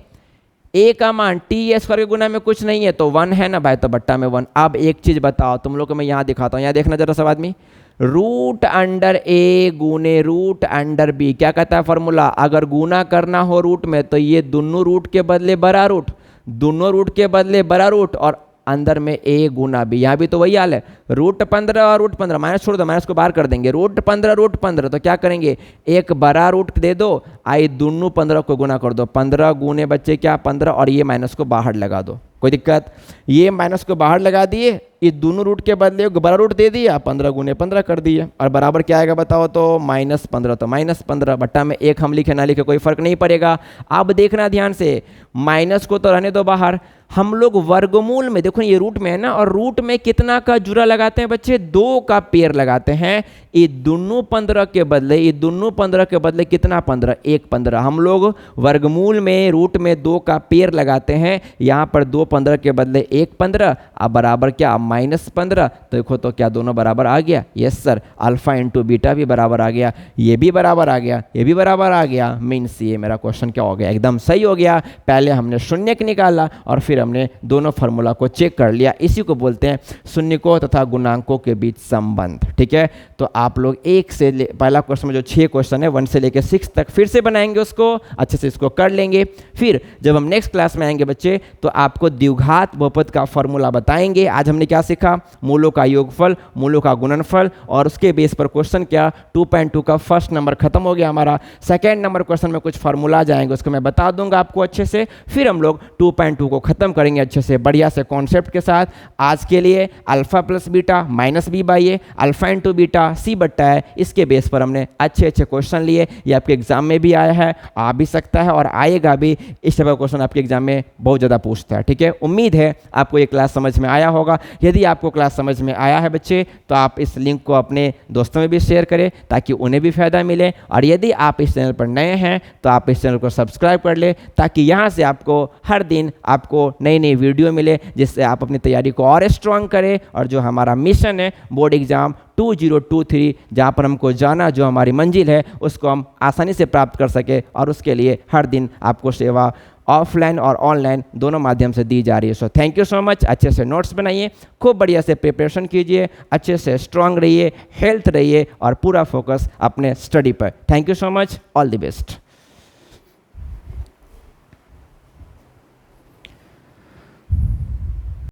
ए का मान टी स्क्वायर के गुना में कुछ नहीं है तो 1 है ना भाई, तो बट्टा में 1। अब एक चीज बताओ तुम लोग को मैं यहाँ दिखाता हूँ, यहाँ देखना जरा सब आदमी, रूट अंडर ए गुने रूट अंडर बी क्या कहता है फॉर्मूला, अगर गुना करना हो रूट में तो ये दोनों रूट के बदले बड़ा रूट, दोनों रूट के बदले बड़ा रूट और अंदर में ए गुना बी। यहाँ भी तो वही हाल है, रूट 15 और रूट 15 माइनस छोड़ दो, माइनस को बाहर कर देंगे, रूट 15 तो क्या करेंगे एक बड़ा रूट दे दो, आई दोनों 15 को गुना कर दो, 15 गुने बच्चे क्या 15 और ये माइनस को बाहर लगा दो, कोई दिक्कत। ये माइनस को बाहर लगा दिए, ये दोनों रूट के बदले बड़ा रूट दे दिया, 15 गुने 15 कर दिए और बराबर क्या आएगा बताओ तो -15, तो -15 बट्टा में एक हम लिखे ना लिखे कोई फर्क नहीं पड़ेगा। अब देखना ध्यान से, माइनस को तो रहने दो बाहर, हम लोग वर्गमूल में देखो ये रूट में है ना, और रूट में कितना का जुरा लगाते हैं बच्चे 2 का पेयर लगाते हैं। ये दोनों 15 के बदले, ये दोनों 15 के बदले कितना 15, 1 15, हम लोग वर्गमूल में रूट में 2 का पेयर लगाते हैं। यहाँ पर 2 15 के बदले 1 15, अब बराबर क्या -15, तो देखो तो क्या दोनों बराबर आ गया, yes sir, alpha into beta भी बराबर आ गया, ये भी बराबर आ गया, ये भी बराबर आ गया, मीन्स ये मेरा क्वेश्चन क्या हो गया एकदम सही हो गया। पहले हमने शून्यक निकाला और फिर हमने दोनों फार्मूला को चेक कर लिया, इसी को बोलते हैं शून्यकों तथा गुणांकों के बीच संबंध। ठीक है, तो आप लोग एक से पहला क्वेश्चन में जो 6 क्वेश्चन है 1 से लेकर 6 तक फिर से बनाएंगे, उसको अच्छे से इसको कर लेंगे। फिर जब हम नेक्स्ट क्लास में आएंगे बच्चे तो आपको द्विघात बहुपद का फॉर्मूला बताएंगे। आज हमने क्या सीखा, मूलों का योगफल, मूलों का गुणनफल, और उसके बेस पर क्वेश्चन क्या 2.2 का फर्स्ट नंबर खत्म हो गया हमारा। सेकेंड नंबर क्वेश्चन में कुछ फार्मूला जाएंगे, उसको मैं बता दूंगा आपको अच्छे से, फिर हम लोग 2.2 को खत्म करेंगे अच्छे से बढ़िया से कॉन्सेप्ट के साथ। आज के लिए alpha plus beta minus B by A, alpha into beta C बट्टा है, इसके बेस पर हमने अच्छे अच्छे क्वेश्चन लिए। ये आपके एग्जाम में भी आया है, आ भी सकता है और आएगा भी, इस तरह का क्वेश्चन आपके एग्जाम में बहुत ज़्यादा पूछता है। ठीक है, उम्मीद है आपको ये क्लास समझ में आया होगा। यदि आपको क्लास समझ में आया है बच्चे तो आप इस लिंक को अपने दोस्तों में भी शेयर करें ताकि उन्हें भी फायदा मिले, और यदि आप इस चैनल पर नए हैं तो आप इस चैनल को सब्सक्राइब कर ले ताकि यहाँ से आपको हर दिन आपको नई नई वीडियो मिले, जिससे आप अपनी तैयारी को और स्ट्रांग करें। और जो हमारा मिशन है बोर्ड एग्जाम 2023, जहाँ पर हमको जाना, जो हमारी मंजिल है उसको हम आसानी से प्राप्त कर सके, और उसके लिए हर दिन आपको सेवा ऑफलाइन और ऑनलाइन दोनों माध्यम से दी जा रही है। So thank you so much. अच्छे से नोट्स बनाइए, खूब बढ़िया से प्रिपरेशन कीजिए, अच्छे से स्ट्रांग रहिए, हेल्थ रहिए और पूरा फोकस अपने स्टडी पर। Thank you so much, all the best.